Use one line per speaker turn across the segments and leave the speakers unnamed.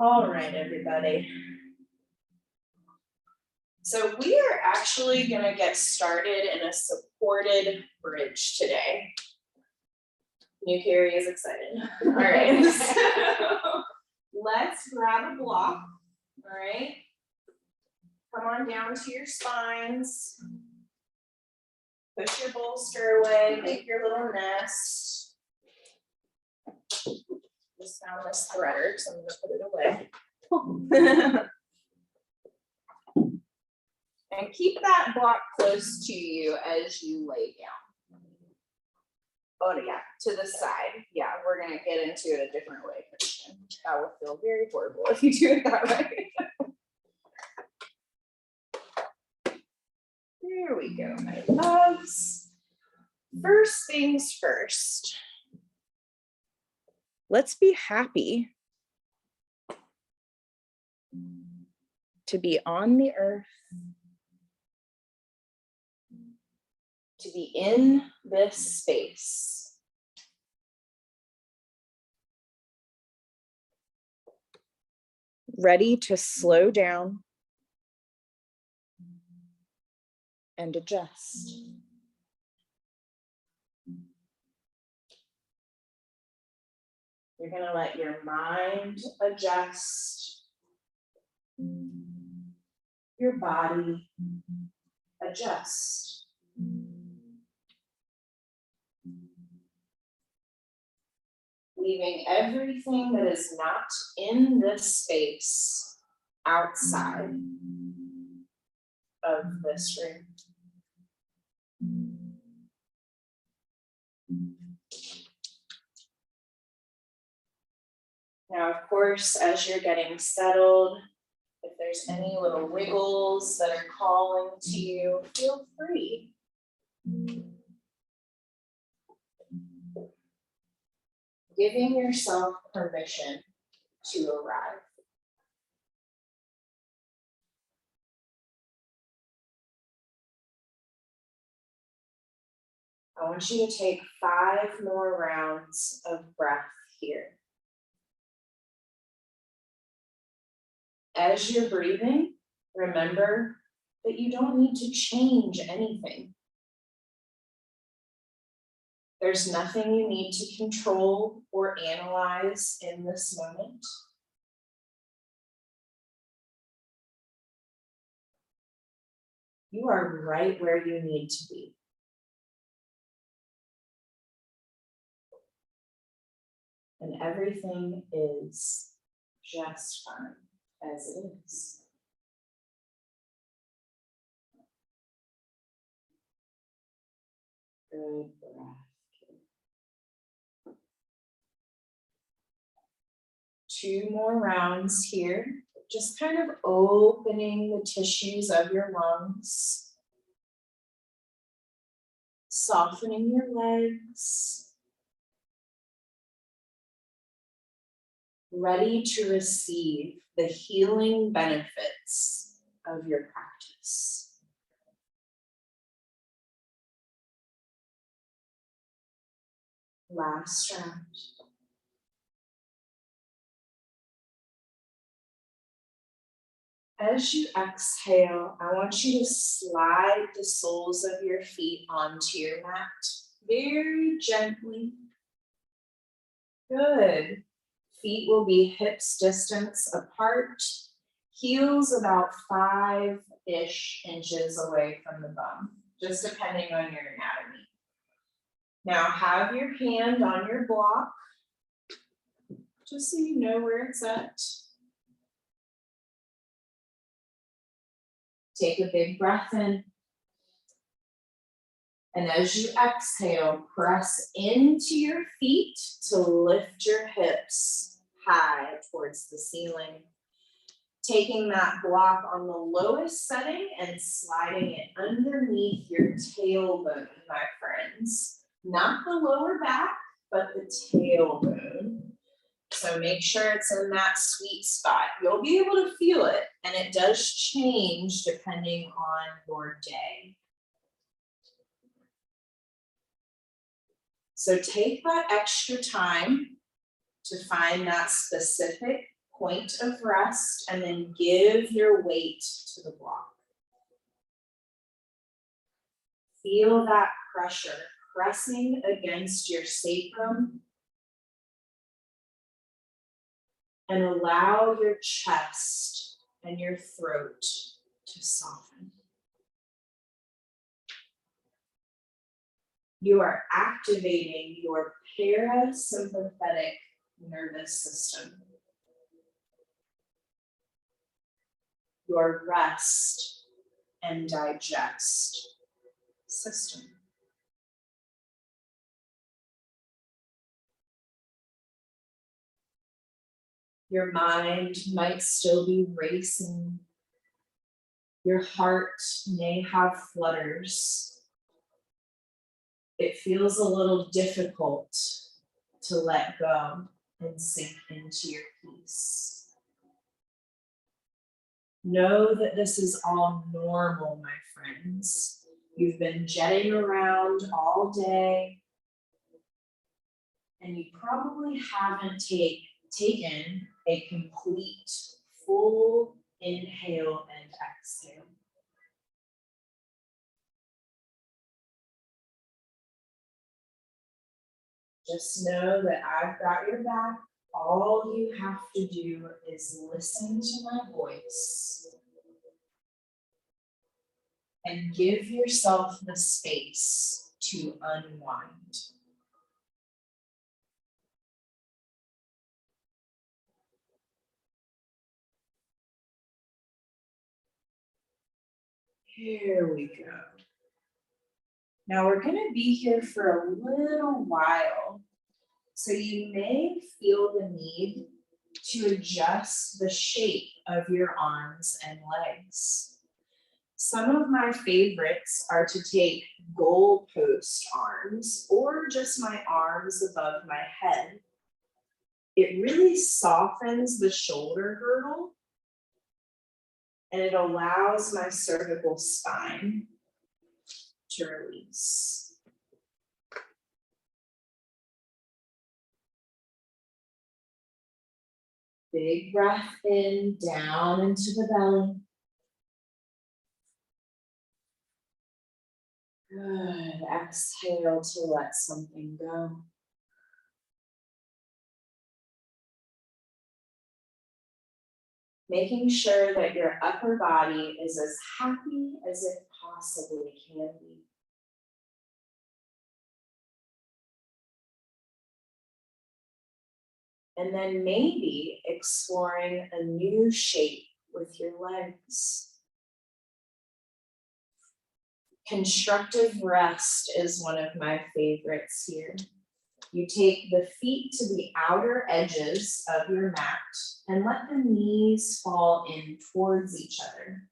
All right, everybody. So we are actually going to get started in a supported bridge today. New Carrie is excited. All right. So let's grab a block. All right. Come on down to your spines. Push your bolster away. Make your little nest. Just found this threader, so I'm going to put it away. And keep that block close to you as you lay down. Oh yeah, to the side. Yeah, we're gonna get into it a different way, Christian. That will feel very horrible if you do it that way. There we go, my loves. First things first. Let's be happy to be on the earth, to be in this space. Ready to slow down and adjust. You're going to let your mind adjust, your body adjust. Leaving everything that is not in this space outside of this room. Now, of course, as you're getting settled, if there's any little wiggles that are calling to you, feel free. Giving yourself permission to arrive. I want you to take 5 more rounds of breath here. As you're breathing, remember that you don't need to change anything. There's nothing you need to control or analyze in this moment. You are right where you need to be. And everything is just fine as it is. Good breath. 2 more rounds here, just kind of opening the tissues of your lungs, softening your legs, ready to receive the healing benefits of your practice. Last round. As you exhale, I want you to slide the soles of your feet onto your mat very gently. Good. Feet will be hips distance apart, heels about 5-ish inches away from the bum, just depending on your anatomy. Now have your hand on your block, just so you know where it's at. Take a big breath in. And as you exhale, press into your feet to lift your hips high towards the ceiling. Taking that block on the lowest setting and sliding it underneath your tailbone, my friends. Not the lower back, but the tailbone. So make sure it's in that sweet spot. You'll be able to feel it, and it does change depending on your day. So take that extra time to find that specific point of rest, and then give your weight to the block. Feel that pressure pressing against your sacrum, and allow your chest and your throat to soften. You are activating your parasympathetic nervous system, your rest and digest system. Your mind might still be racing. Your heart may have flutters. It feels a little difficult to let go and sink into your peace. Know that this is all normal, my friends. You've been jetting around all day, and you probably haven't taken a complete, full inhale and exhale. Just know that I've got your back. All you have to do is listen to my voice and give yourself the space to unwind. Here we go. Now we're going to be here for a little while, so you may feel the need to adjust the shape of your arms and legs. Some of my favorites are to take goalpost arms or just my arms above my head. It really softens the shoulder girdle, and it allows my cervical spine to release. Big breath in, down into the belly. Good. Exhale to let something go. Making sure that your upper body is as happy as it possibly can be. And then maybe exploring a new shape with your legs. Constructive rest is one of my favorites here. You take the feet to the outer edges of your mat and let the knees fall in towards each other.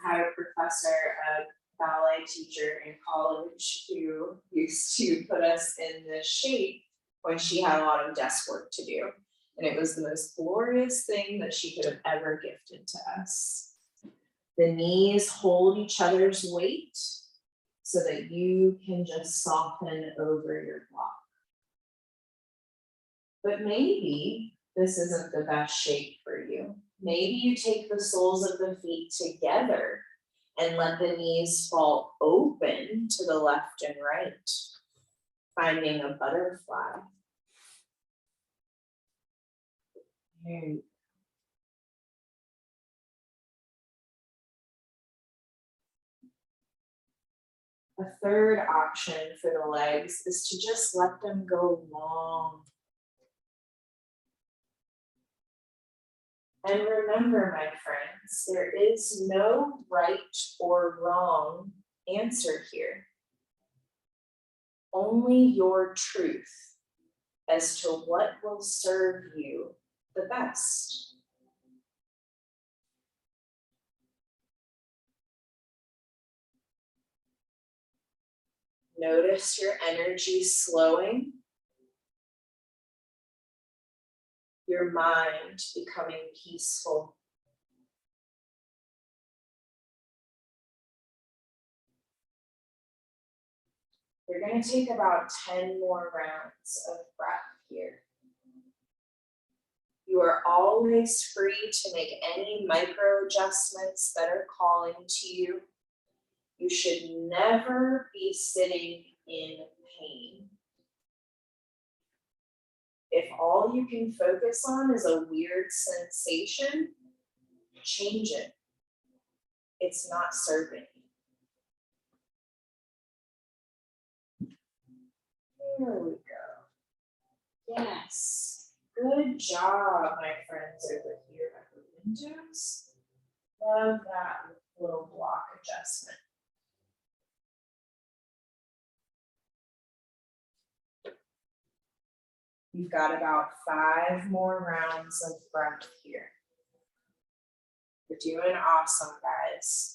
I had a professor, a ballet teacher in college, who used to put us in this shape when she had a lot of desk work to do. And it was the most glorious thing that she could have ever gifted to us. The knees hold each other's weight so that you can just soften over your block. But maybe this isn't the best shape for you. Maybe you take the soles of the feet together and let the knees fall open to the left and right, finding a butterfly. There you go. A third option for the legs is to just let them go long. And remember, my friends, there is no right or wrong answer here. Only your truth as to what will serve you the best. Notice your energy slowing, your mind becoming peaceful. We're going to take about 10 more rounds of breath here. You are always free to make any micro adjustments that are calling to you. You should never be sitting in pain. If all you can focus on is a weird sensation, change it. It's not serving you. There we go. Yes. Good job, my friends over here at the windows. Love that little block adjustment. You've got about 5 more rounds of breath here. You're doing awesome, guys.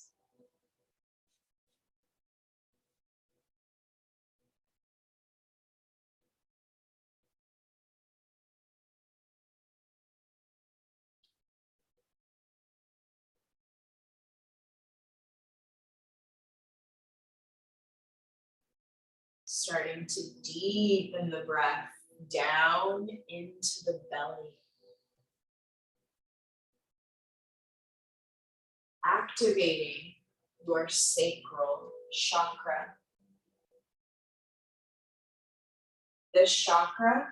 Starting to deepen the breath down into the belly. Activating your sacral chakra. This chakra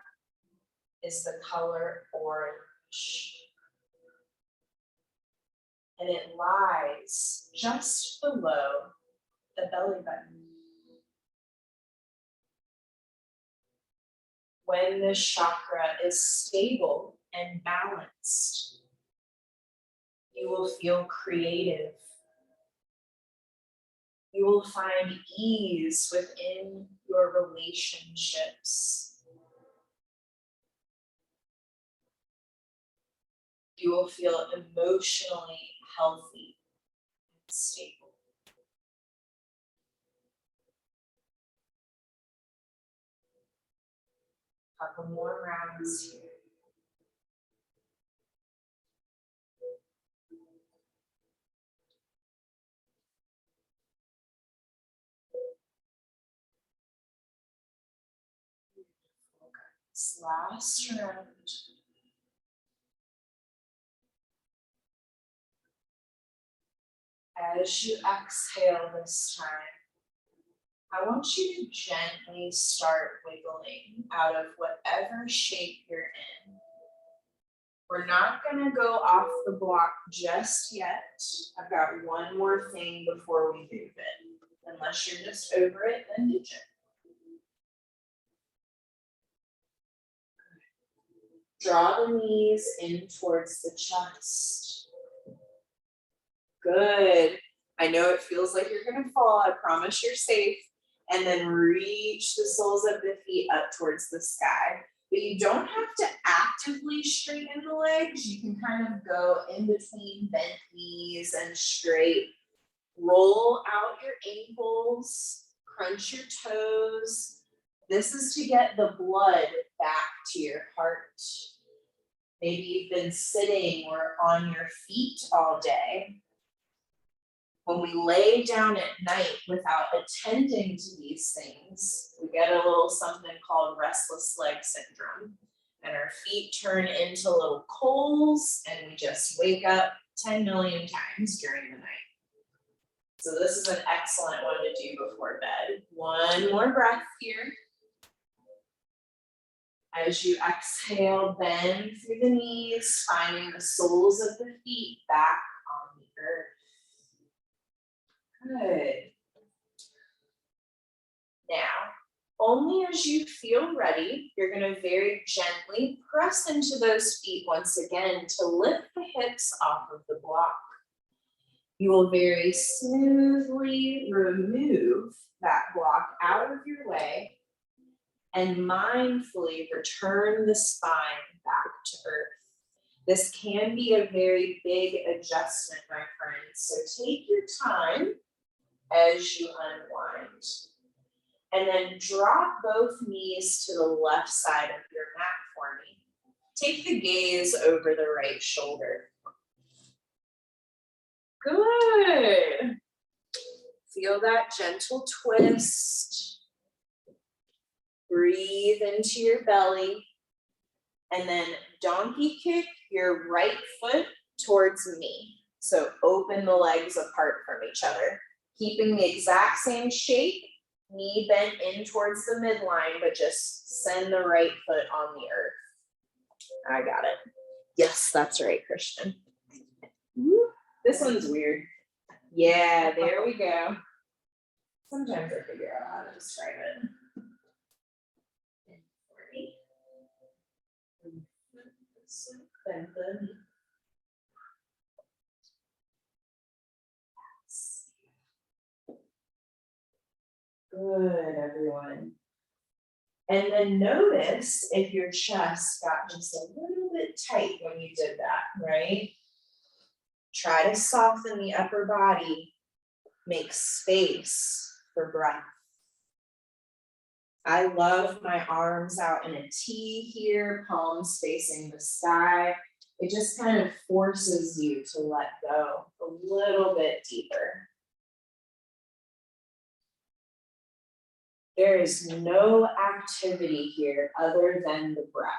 is the color orange. And it lies just below the belly button. When this chakra is stable and balanced, you will feel creative. You will find ease within your relationships. You will feel emotionally healthy and stable. Couple more rounds here. This last round. As you exhale this time, I want you to gently start wiggling out of whatever shape you're in. We're not going to go off the block just yet. I've got one more thing before we move it. Unless you're just over it, then do it. Draw the knees in towards the chest. Good. I know it feels like you're going to fall. I promise you're safe. And then reach the soles of the feet up towards the sky. But you don't have to actively straighten the legs. You can kind of go in between bent knees and straight. Roll out your ankles, crunch your toes. This is to get the blood back to your heart. Maybe you've been sitting or on your feet all day. When we lay down at night without attending to these things, we get a little something called restless leg syndrome. And our feet turn into little coals and we just wake up 10 million times during the night. So this is an excellent one to do before bed. One more breath here. As you exhale, bend through the knees, finding the soles of the feet back on the earth. Good. Now, only as you feel ready, you're going to very gently press into those feet once again to lift the hips off of the block. You will very smoothly remove that block out of your way and mindfully return the spine back to earth. This can be a very big adjustment, my friends, so take your time as you unwind. And then drop both knees to the left side of your mat for me. Take the gaze over the right shoulder. Good. Feel that gentle twist. Breathe into your belly. And then donkey kick your right foot towards me. So open the legs apart from each other, keeping the exact same shape, knee bent in towards the midline, but just send the right foot on the earth. I got it. Yes, that's right, Christian. Woo. This one's weird. Yeah, there we go. Sometimes I figure out how to describe it. Good, everyone. And then notice if your chest got just a little bit tight when you did that, right? Try to soften the upper body, make space for breath. I love my arms out in a T here, palms facing the sky. It just kind of forces you to let go a little bit deeper. There is no activity here other than the breath.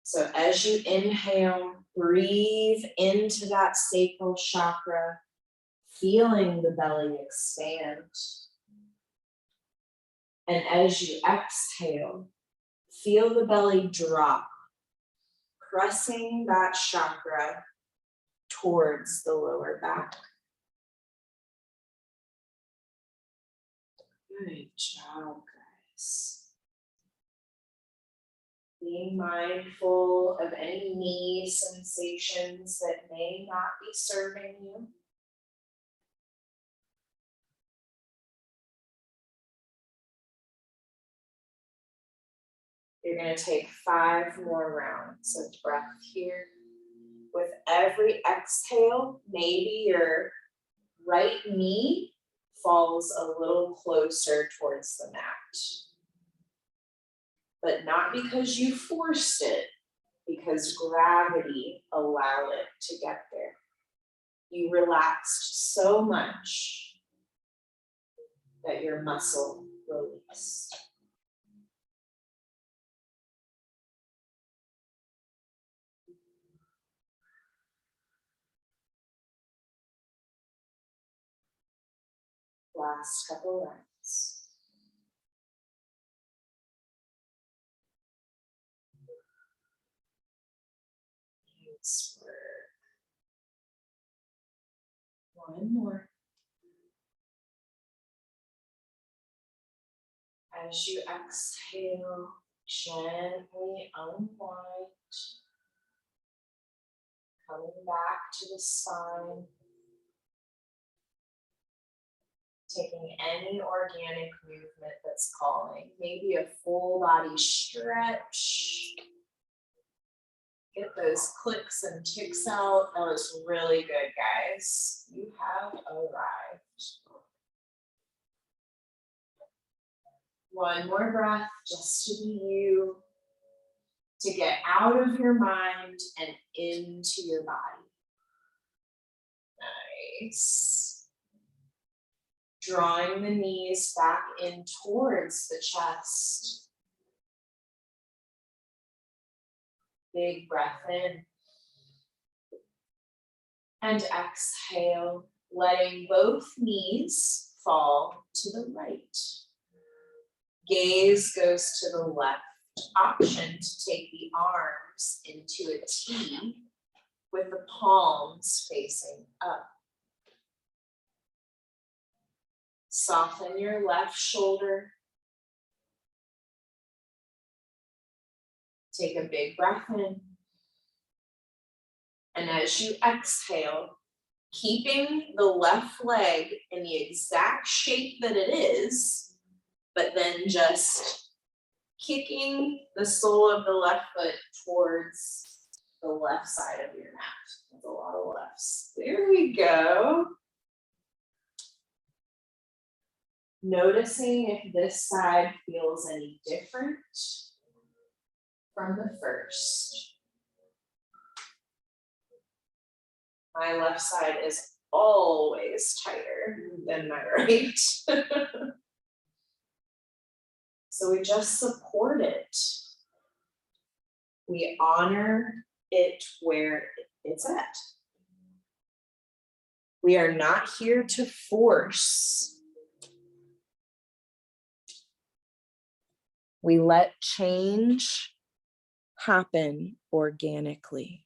So as you inhale, breathe into that sacral chakra, feeling the belly expand. And as you exhale, feel the belly drop, pressing that chakra towards the lower back. Good job, guys. Being mindful of any knee sensations that may not be serving you. You're going to take 5 more rounds of breath here. With every exhale, maybe your right knee falls a little closer towards the mat. But not because you forced it, because gravity allowed it to get there. You relaxed so much that your muscle released. Last couple rounds. Nice work. One more. As you exhale, gently unwind, coming back to the spine. Taking any organic movement that's calling, maybe a full body stretch. Get those clicks and ticks out. That was really good, guys. You have arrived. One more breath just to be you, to get out of your mind and into your body. Nice. Drawing the knees back in towards the chest. Big breath in. And exhale, letting both knees fall to the right. Gaze goes to the left. Option to take the arms into a T with the palms facing up. Soften your left shoulder. Take a big breath in. And as you exhale, keeping the left leg in the exact shape that it is, but then just kicking the sole of the left foot towards the left side of your mat. That's a lot of lefts. There we go. Noticing if this side feels any different from the first. My left side is always tighter than my right. So we just support it. We honor it where it's at. We are not here to force. We let change happen organically.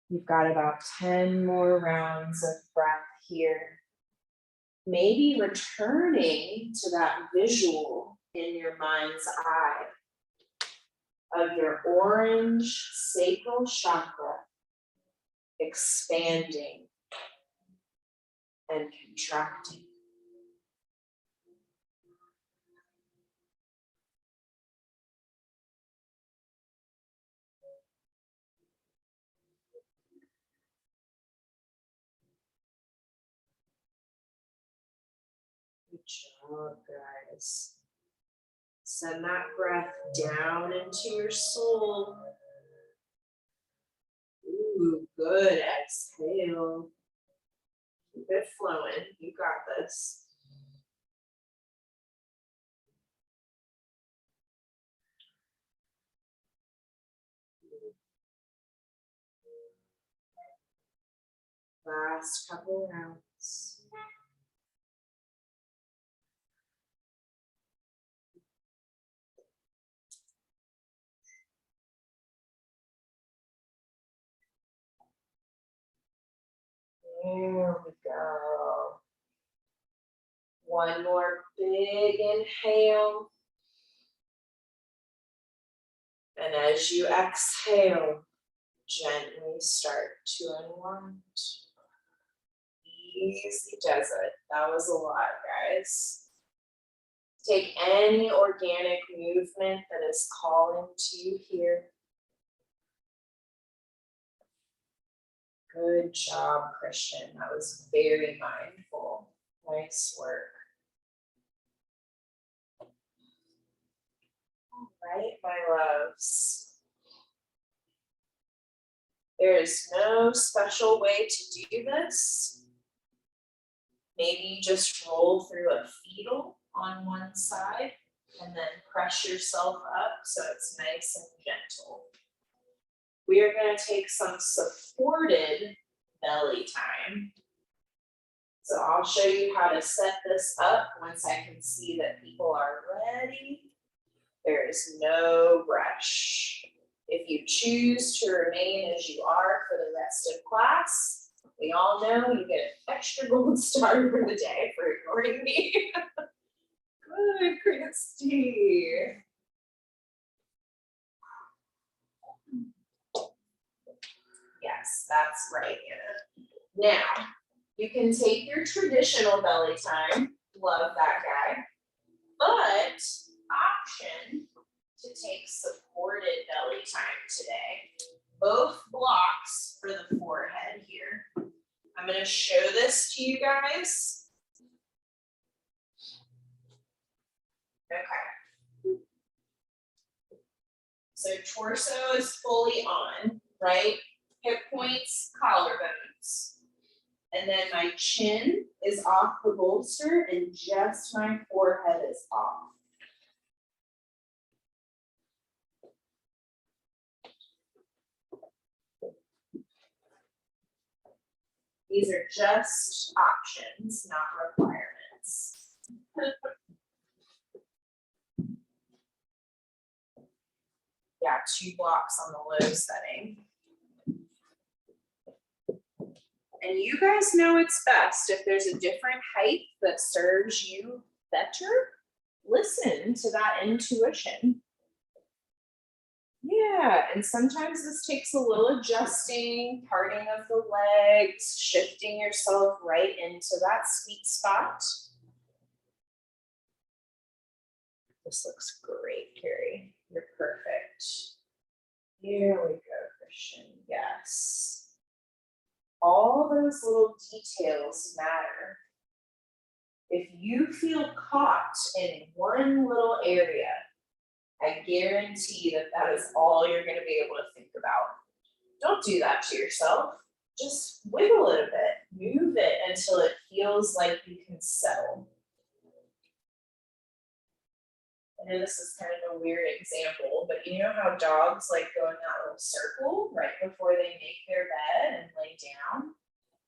You've got about 10 more rounds of breath here. Maybe returning to that visual in your mind's eye of your orange sacral chakra expanding and contracting. Good job, guys. Send that breath down into your soul. Ooh, good. Exhale. Keep it flowing. You got this. Last couple rounds. There we go. One more big inhale. And as you exhale, gently start to unwind. Easy does it. That was a lot, guys. Take any organic movement that is calling to you here. Good job, Christian. That was very mindful. Nice work. All right, my loves. There is no special way to do this. Maybe you just roll through a fetal on one side and then press yourself up so it's nice and gentle. We are going to take some supported belly time. So I'll show you how to set this up once I can see that people are ready. There is no rush. If you choose to remain as you are for the rest of class, we all know you get an extra gold star for the day for ignoring me. Good, Christy. Yes, that's right, Anna. Now, you can take your traditional belly time. Love that guy. But option to take supported belly time today. Both blocks for the forehead here. I'm going to show this to you guys. Okay. So torso is fully on, right? Hip points, collarbones. And then my chin is off the bolster and just my forehead is off. These are just options, not requirements. Yeah, 2 blocks on the low setting. And you guys know it's best if there's a different height that serves you better, listen to that intuition. Yeah, and sometimes this takes a little adjusting, parting of the legs, shifting yourself right into that sweet spot. This looks great, Carrie. You're perfect. Here we go, Christian. Yes. All those little details matter. If you feel caught in one little area, I guarantee that that is all you're going to be able to think about. Don't do that to yourself. Just wiggle it a bit, move it until it feels like you can settle. I know this is kind of a weird example, but you know how dogs like go in that little circle right before they make their bed and lay down?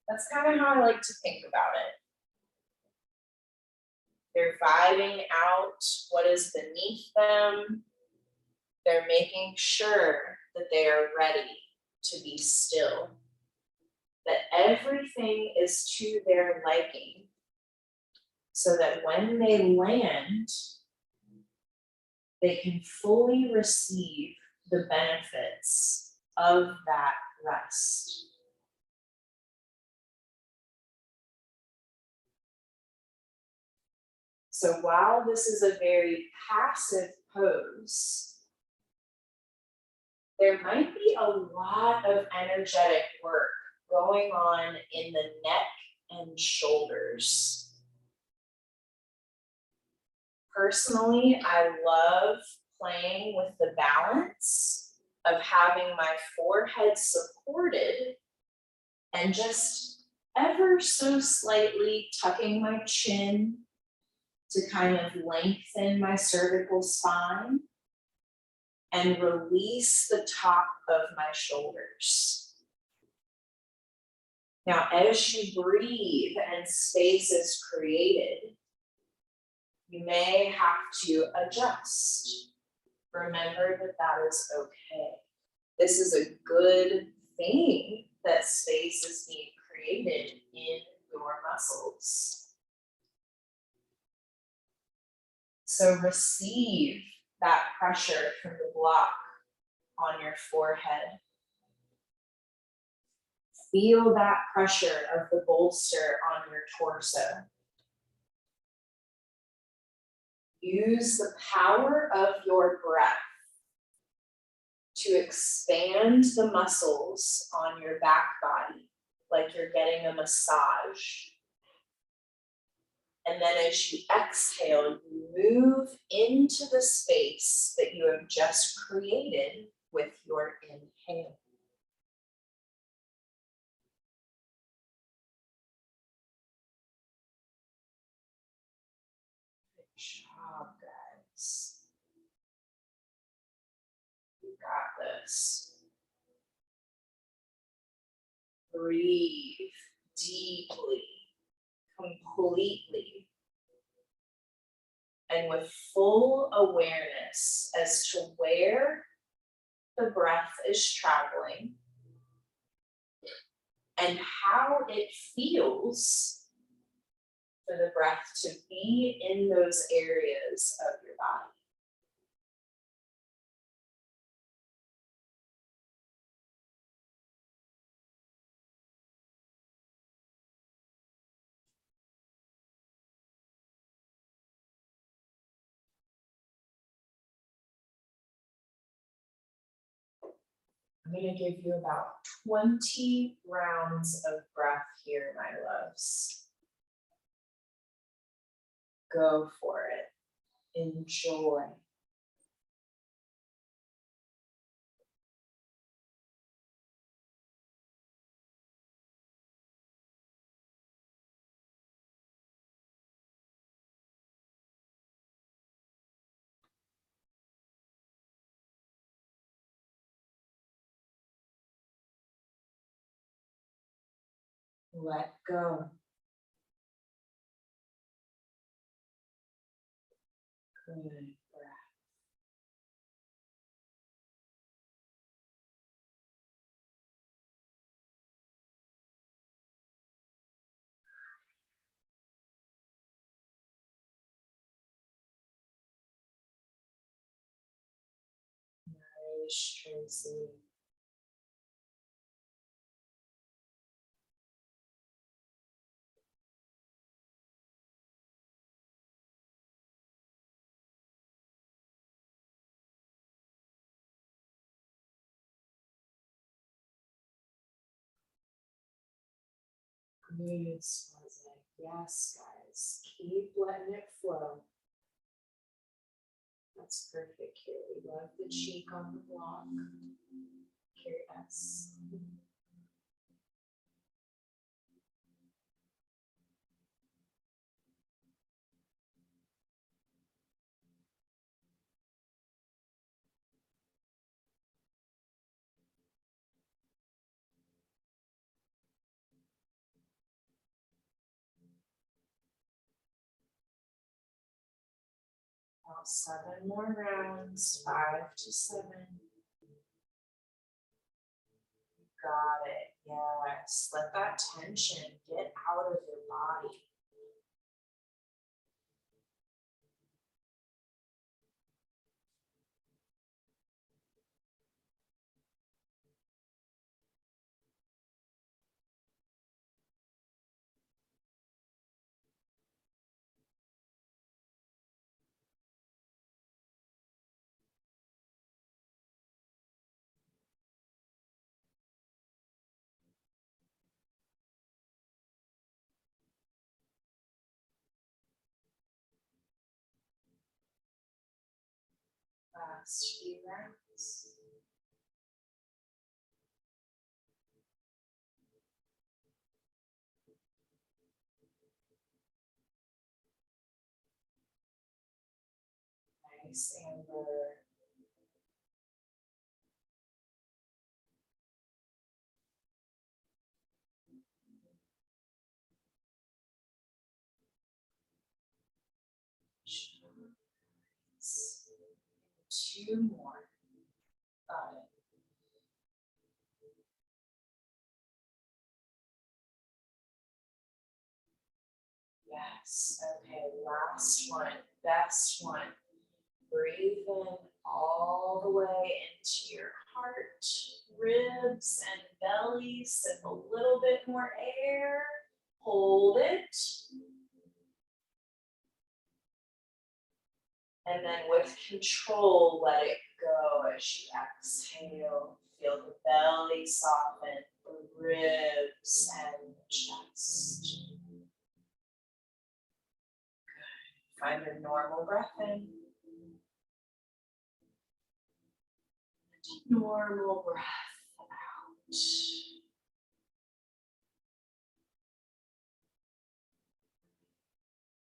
That's kind of how I like to think about it. They're vibing out what is beneath them. They're making sure that they are ready to be still, that everything is to their liking, so that when they land, they can fully receive the benefits of that rest. So while this is a very passive pose, there might be a lot of energetic work going on in the neck and shoulders. Personally, I love playing with the balance of having my forehead supported and just ever so slightly tucking my chin to kind of lengthen my cervical spine and release the top of my shoulders. Now, as you breathe and space is created, you may have to adjust. Remember that that is okay. This is a good thing that space is being created in your muscles. So receive that pressure from the block on your forehead. Feel that pressure of the bolster on your torso. Use the power of your breath to expand the muscles on your back body, like you're getting a massage. And then as you exhale, you move into the space that you have just created with your inhale. Good job, guys. You got this. Breathe deeply, completely, and with full awareness as to where the breath is traveling and how it feels for the breath to be in those areas of your body. I'm going to give you about 20 rounds of breath here, my loves. Go for it. Enjoy. Let go. Good breath. Nice, Tracy. Good, Swazik. Yes, guys. Keep letting it flow. That's perfect, Carrie. Love the cheek on the block. Carrie S. About 7 more rounds, 5 to 7. Got it. Yes. Let that tension get out of your body. Last few rounds. Nice, Amber. Two more. Got it. Yes. Okay, last one. Best one. Breathe in all the way into your heart, ribs, and belly. Sip a little bit more air. Hold it. And then with control, let it go as you exhale. Feel the belly soften, the ribs and the chest. Good. Find your normal breath in. Normal breath out.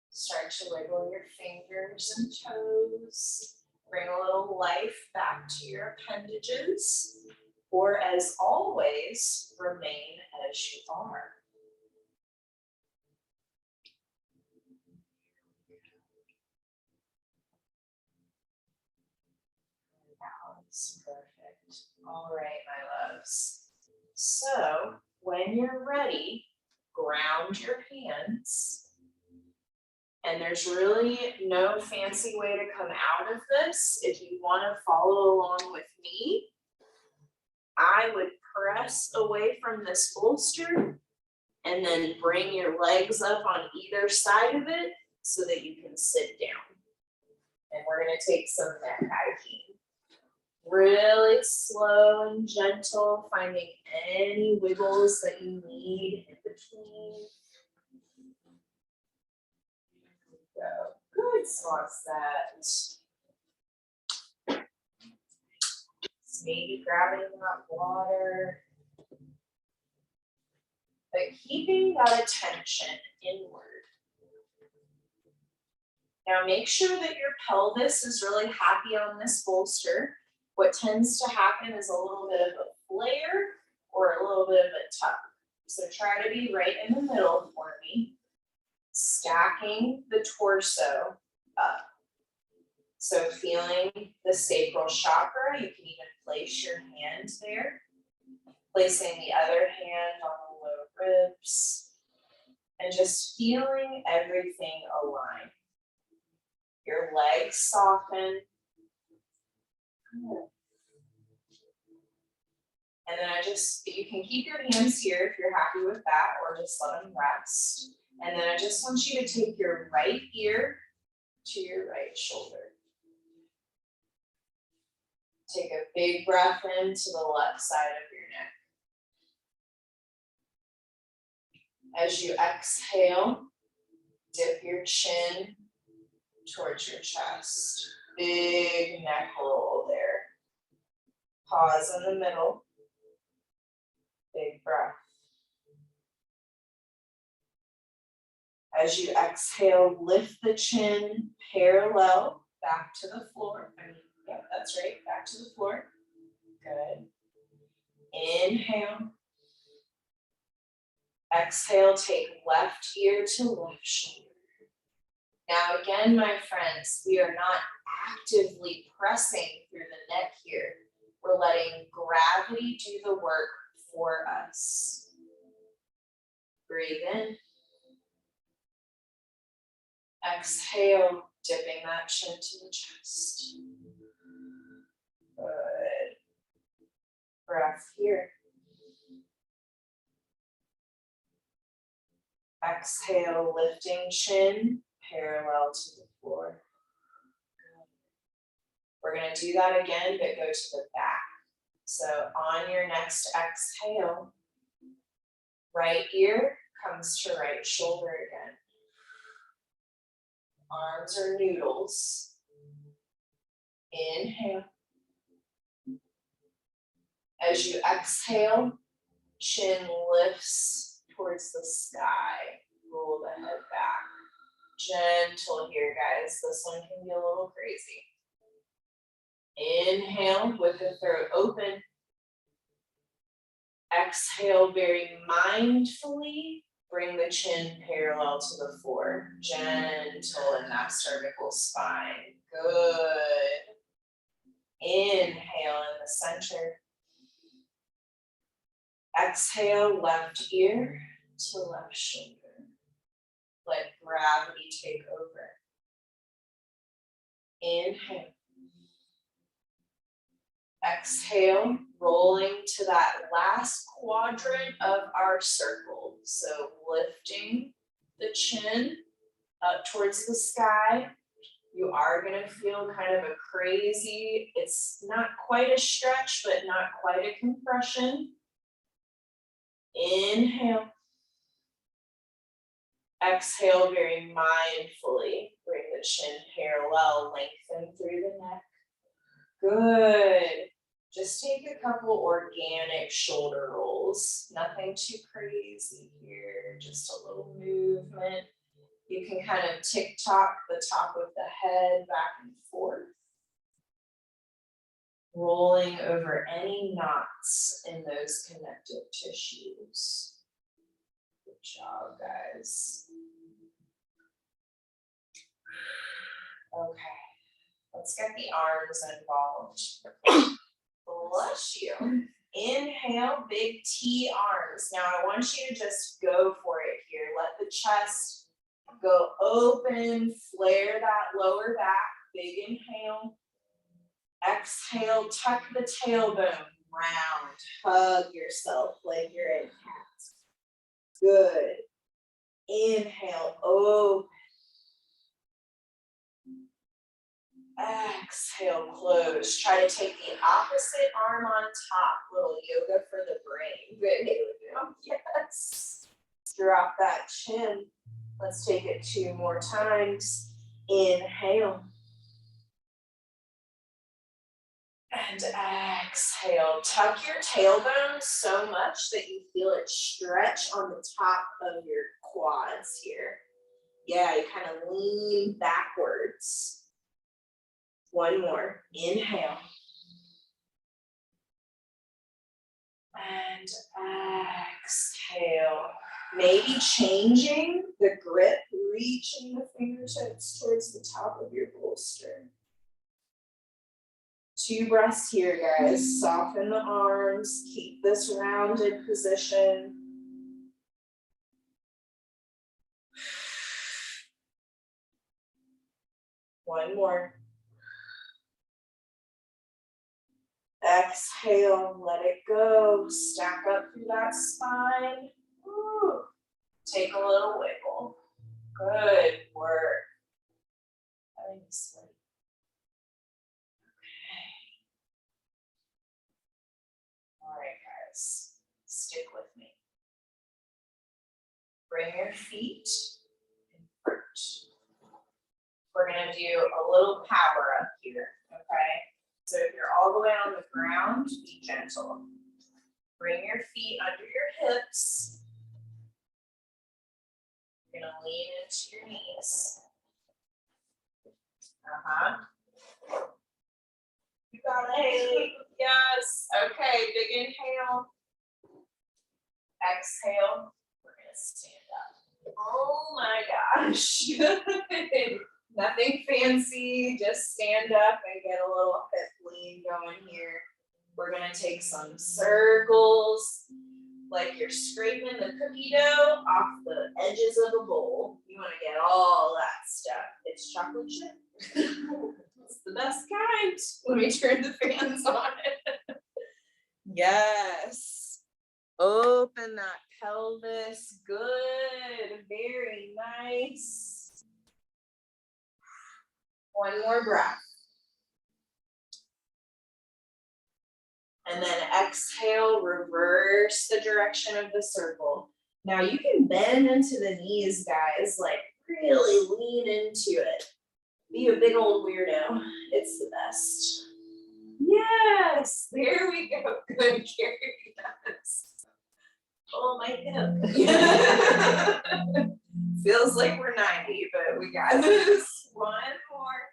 Start to wiggle your fingers and toes. Bring a little life back to your appendages. Or as always, remain as you are. Balance, perfect. All right, my loves. So when you're ready, ground your hands. And there's really no fancy way to come out of this. If you want to follow along with me, I would press away from this bolster and then bring your legs up on either side of it so that you can sit down. And we're going to take some neck hygiene. Really slow and gentle, finding any wiggles that you need in between. Go. Good, sauce that. Maybe grabbing that water. But keeping that attention inward. Now make sure that your pelvis is really happy on this bolster. What tends to happen is a little bit of a flare or a little bit of a tuck. So try to be right in the middle for me. Stacking the torso up. So feeling the sacral chakra, you can even place your hand there. Placing the other hand on the low ribs. And just feeling everything align. Your legs soften. Good. And then you can keep your hands here if you're happy with that, or just let them rest. And then I just want you to take your right ear to your right shoulder. Take a big breath in to the left side of your neck. As you exhale, dip your chin towards your chest. Big neck roll there. Pause in the middle. Big breath. As you exhale, lift the chin parallel back to the floor. Yep, that's right, back to the floor. Good. Inhale. Exhale, take left ear to left shoulder. Now again, my friends, we are not actively pressing through the neck here. We're letting gravity do the work for us. Breathe in. Exhale, dipping that chin to the chest. Good. Breath here. Exhale, lifting chin parallel to the floor. We're going to do that again, but go to the back. So on your next exhale, right ear comes to right shoulder again. Arms are noodles. Inhale. As you exhale, chin lifts towards the sky. Roll the head back. Gentle here, guys. This one can be a little crazy. Inhale with the throat open. Exhale very mindfully. Bring the chin parallel to the floor. Gentle in that cervical spine. Good. Inhale in the center. Exhale, left ear to left shoulder. Let gravity take over. Inhale. Exhale, rolling to that last quadrant of our circle. So lifting the chin up towards the sky. You are going to feel kind of a crazy, it's not quite a stretch, but not quite a compression. Inhale. Exhale very mindfully. Bring the chin parallel, lengthen through the neck. Good. Just take a couple organic shoulder rolls. Nothing too crazy here. Just a little movement. You can kind of tick-tock the top of the head back and forth. Rolling over any knots in those connective tissues. Good job, guys. Okay. Let's get the arms involved. Bless you. Inhale, big T arms. Now I want you to just go for it here. Let the chest go open, flare that lower back. Big inhale. Exhale, tuck the tailbone round. Hug yourself like you're in cat. Good. Inhale, open. Exhale, close. Try to take the opposite arm on top. Little yoga for the brain. Good. Yes. Drop that chin. Let's take it 2 more times. Inhale. And exhale. Tuck your tailbone so much that you feel it stretch on the top of your quads here. Yeah, you kind of lean backwards. 1 more. Inhale. And exhale. Maybe changing the grip, reaching the fingertips towards the top of your bolster. 2 breaths here, guys. Soften the arms. Keep this rounded position. One more. Exhale, let it go. Stack up through that spine. Woo. Take a little wiggle. Good work. Okay. All right, guys. Stick with me. Bring your feet in front. We're going gonna do a little power up here, okay? So if you're all the way on the ground, be gentle. Bring your feet under your hips. You're gonna lean into your knees. You got it. Yes. Okay, big inhale. Exhale. We're gonna stand up. Oh my gosh. Nothing fancy, just stand up and get a little hip lean going here. We're gonna take some circles, like you're scraping the cookie dough off the edges of a bowl. You wanna get all that stuff. It's chocolate chip. It's the best kind. Let me turn the fans on. Yes. Open that pelvis. Good. Very nice. One more breath. And then exhale, reverse the direction of the circle. Now you can bend into the knees, guys, like really lean into it. Be a big old weirdo. It's the best. Yes, there we go. Good, Carrie. Yes. Oh, my hip. Feels like we're 90, but we got this. One more.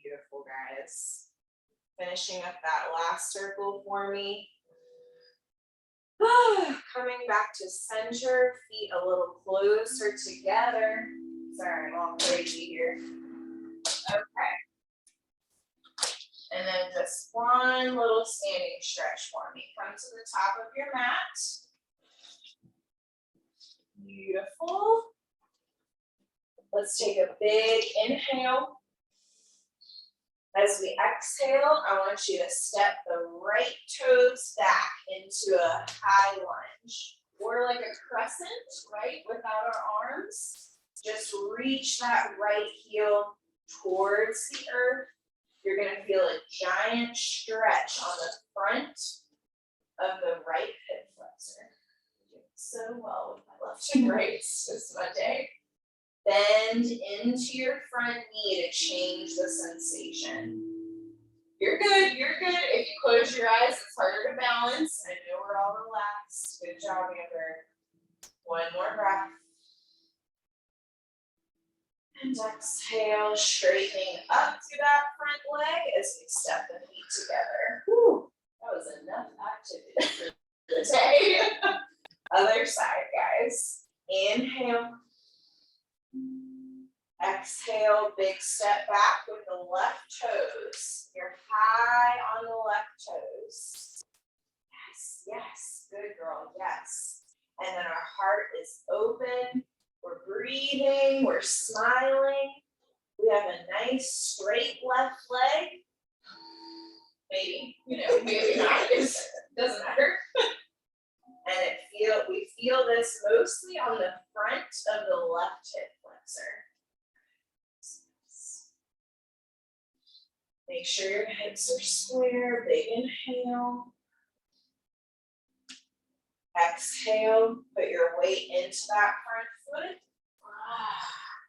Beautiful, guys. Finishing up that last circle for me. Coming back to center, feet a little closer together. Sorry, I'm all crazy here. Okay. And then just one little standing stretch for me. Come to the top of your mat. Beautiful. Let's take a big inhale. As we exhale, I want you to step the right toes back into a high lunge, or like a crescent, right, without our arms. Just reach that right heel towards the earth. You're gonna feel a giant stretch on the front of the right hip flexor. Doing so well with my left and right, it's my day. Bend into your front knee to change the sensation. You're good, you're good. If you close your eyes, it's harder to balance. I know we're all relaxed. Good job, Amber. One more breath. And exhale, straightening up to that front leg as we step the feet together. Whew, that was enough activity for the day. Other side, guys. Inhale. Exhale, big step back with the left toes. You're high on the left toes. Yes, yes, good girl, yes. And then our heart is open. We're breathing, we're smiling. We have a nice straight left leg. Maybe, maybe not. It doesn't matter. And we feel this mostly on the front of the left hip flexor. Make sure your hips are square. Big inhale. Exhale, put your weight into that front foot.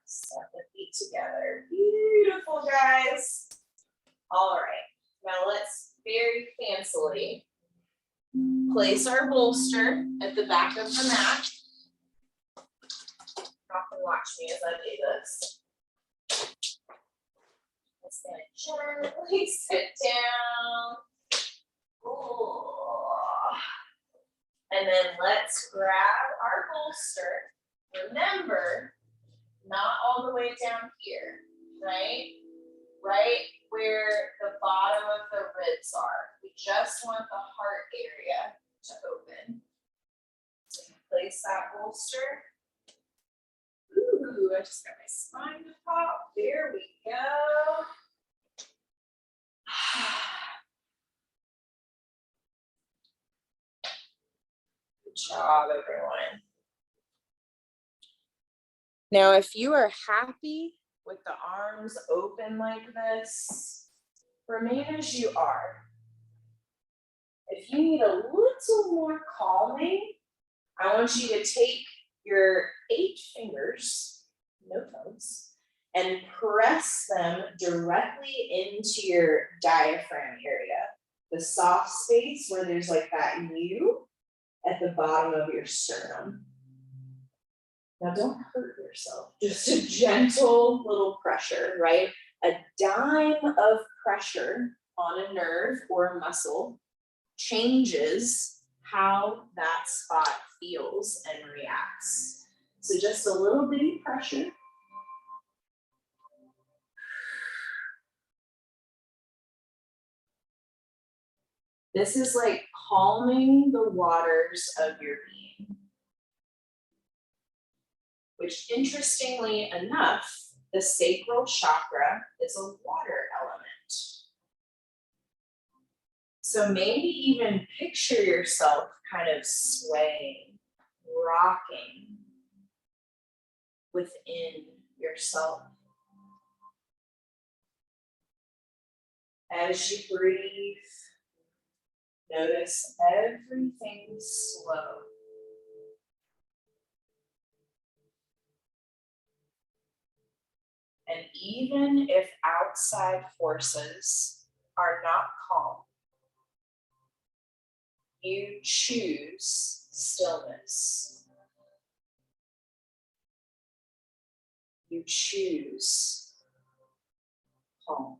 Step the feet together. Beautiful, guys. All right, now let's very fancily place our bolster at the back of the mat. You can watch me as I do this. Just gonna gently sit down. Ooh. And then let's grab our bolster. Remember, not all the way down here, right? Right where the bottom of the ribs are. We just want the heart area to open. So place that bolster. Ooh, I just got my spine to pop. There we go. Good job, everyone. Now, if you are happy with the arms open like this, remain as you are. If you need a little more calming, I want you to take your 8 fingers, no thumbs, and press them directly into your diaphragm area, the soft space where there's like that U at the bottom of your sternum. Now don't hurt yourself, just a gentle little pressure, right? A dime of pressure on a nerve or a muscle changes how that spot feels and reacts. So just a little bitty pressure. This is like calming the waters of your being, which interestingly enough, the sacral chakra is a water element. So maybe even picture yourself kind of swaying, rocking within yourself. As you breathe, notice everything slow. And even if outside forces are not calm, you choose stillness. You choose calm.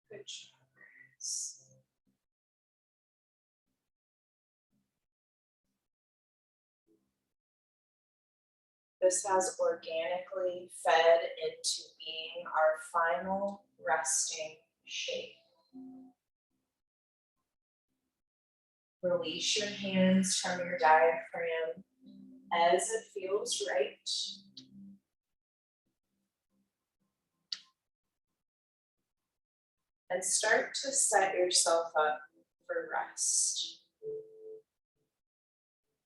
Good job. This has organically fed into being our final resting shape. Release your hands from your diaphragm as it feels right. And start to set yourself up for rest.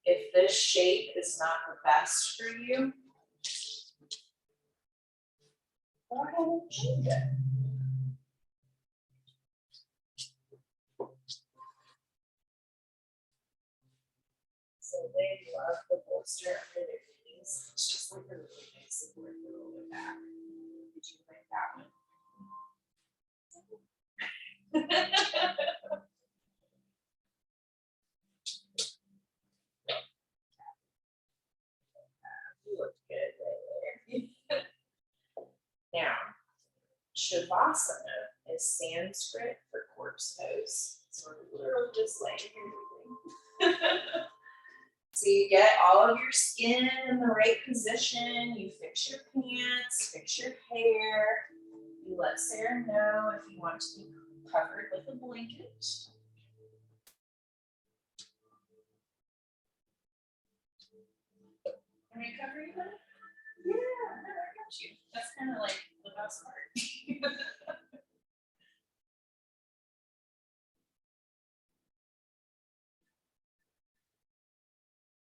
If this shape is not the best for you, go ahead and change it. So they love the bolster under their knees. It's just like a really nice support for the lower back. Did you like that one? You look good right there. Now, Shavasana is Sanskrit for corpse pose. So we're literally just laying here moving. So you get all of your skin in the right position, you fix your pants, fix your hair, you let Sarah know if you want to be covered with a blanket. Can I cover you with it? Yeah, no, I got you. That's kind of like the best part.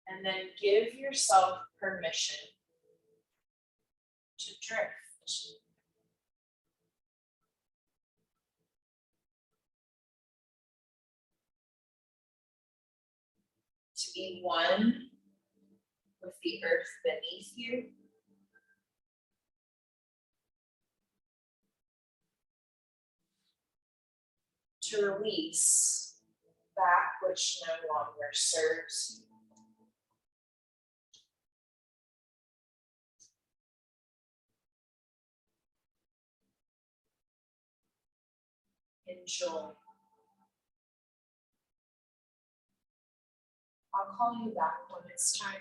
And then give yourself permission to drift. To be one with the earth beneath you. To release that which no longer serves you. Enjoy. I'll call you back when it's time.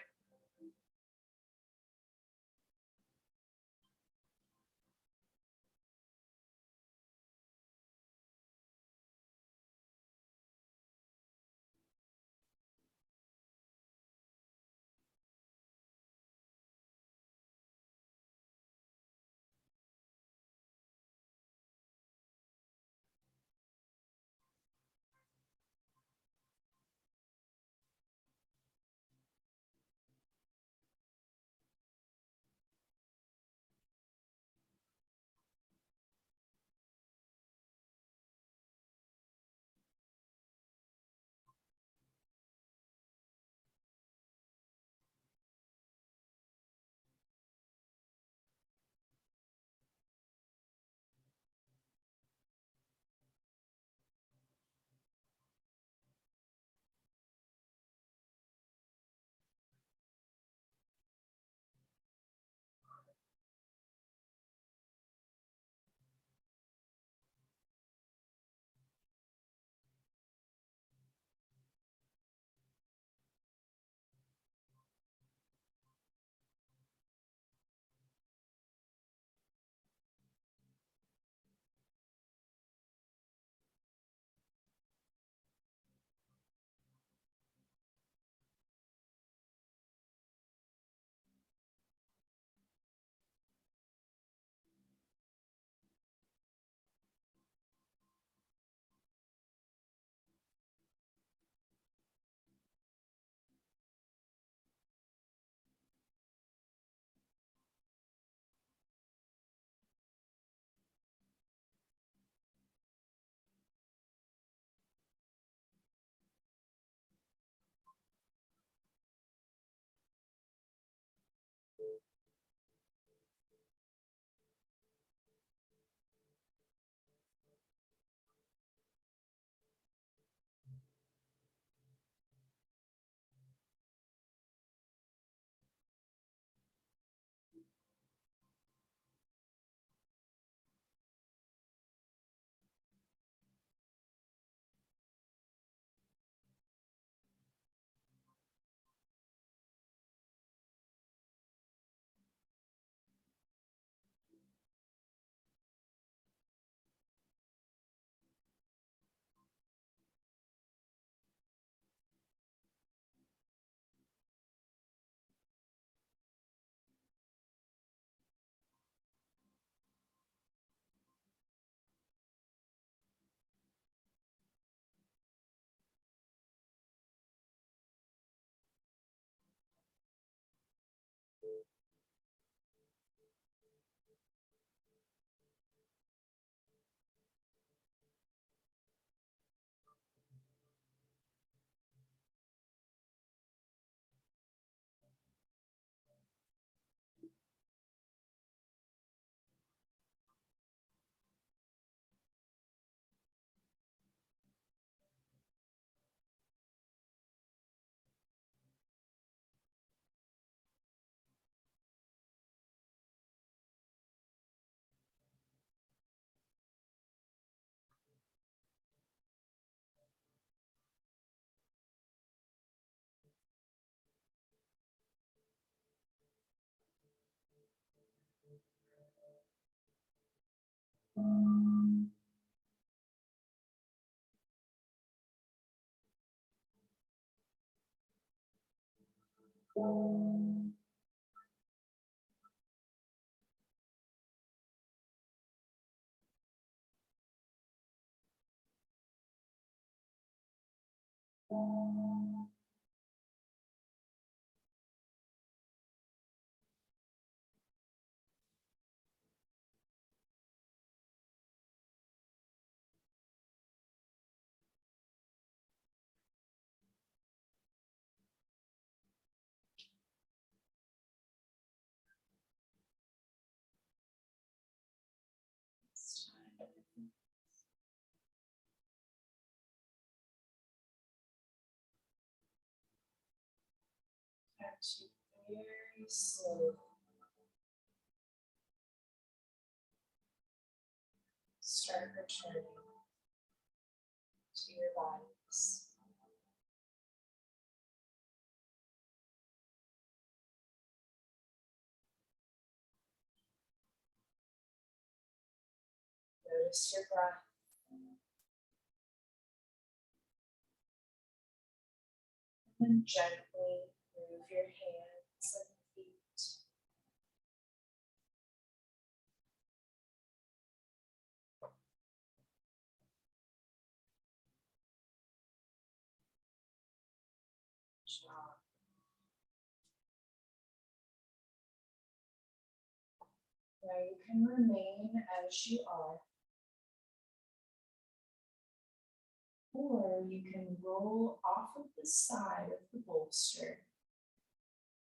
Actually, very slowly start returning to your bodies. Notice your breath. And then gently move your hands and feet. Jaw. Now you can remain as you are, or you can roll off of the side of the bolster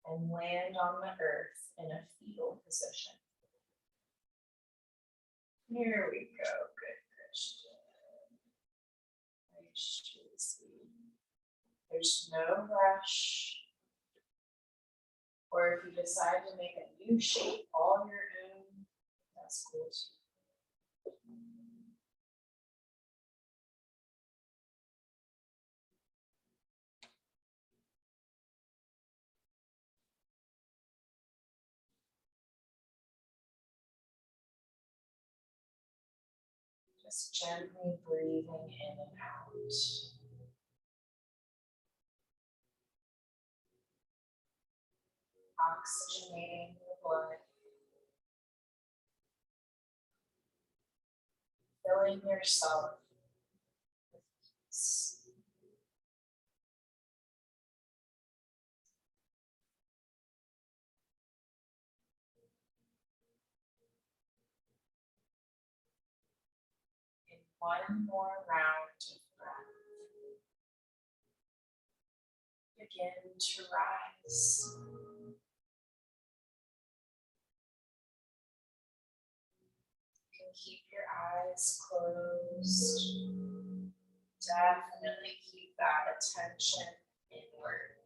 and land on the earth in a fetal position. Here we go, good Christian. Nice, Tracy. There's no rush. Or if you decide to make a new shape all your own, that's cool too. Just gently breathing in and out. Oxygenating the blood. Filling yourself with peace. In one more round of breath, begin to rise. You can keep your eyes closed. Definitely keep that attention inward.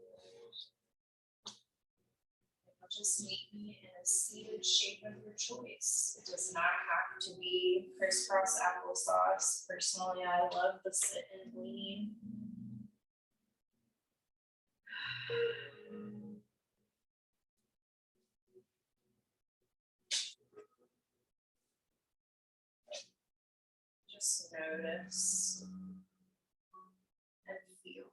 Just meet me in a seated shape of your choice. It does not have to be crisscross applesauce. Personally, I love the sit and lean. Just notice and feel.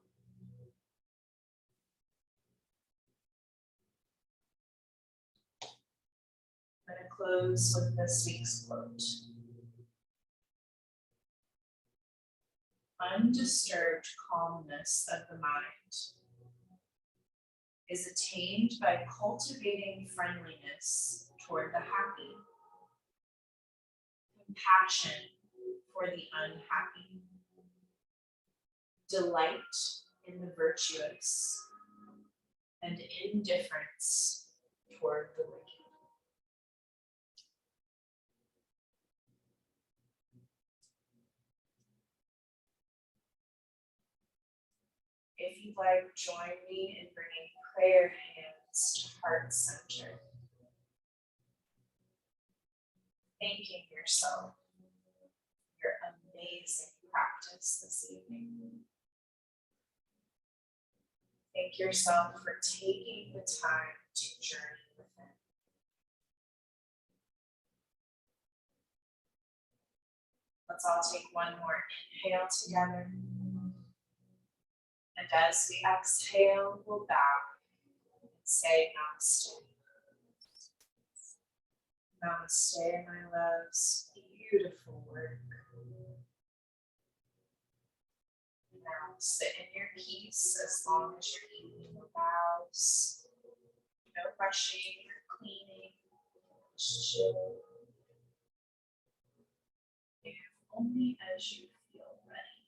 I'm going to close with this week's quote. Undisturbed calmness of the mind is attained by cultivating friendliness toward the happy, compassion for the unhappy, delight in the virtuous, and indifference toward the wicked. If you'd like, join me in bringing prayer hands to heart center. Thanking yourself for your amazing practice this evening. Thank yourself for taking the time to journey within. Let's all take one more inhale together. And as we exhale, we'll bow and say namaste. Namaste, my loves. Beautiful work. Now sit in your peace as long as your evening allows. No rushing or cleaning. Just chill. Move only as you feel ready.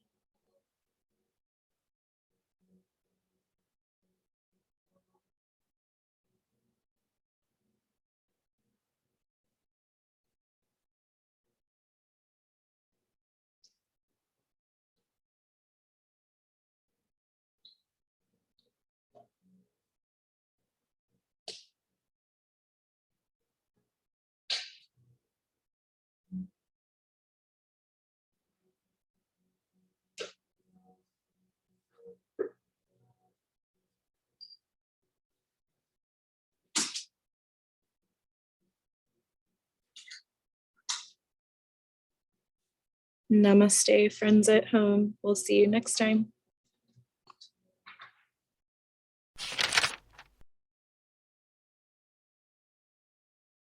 Namaste, friends at home. We'll see you next time.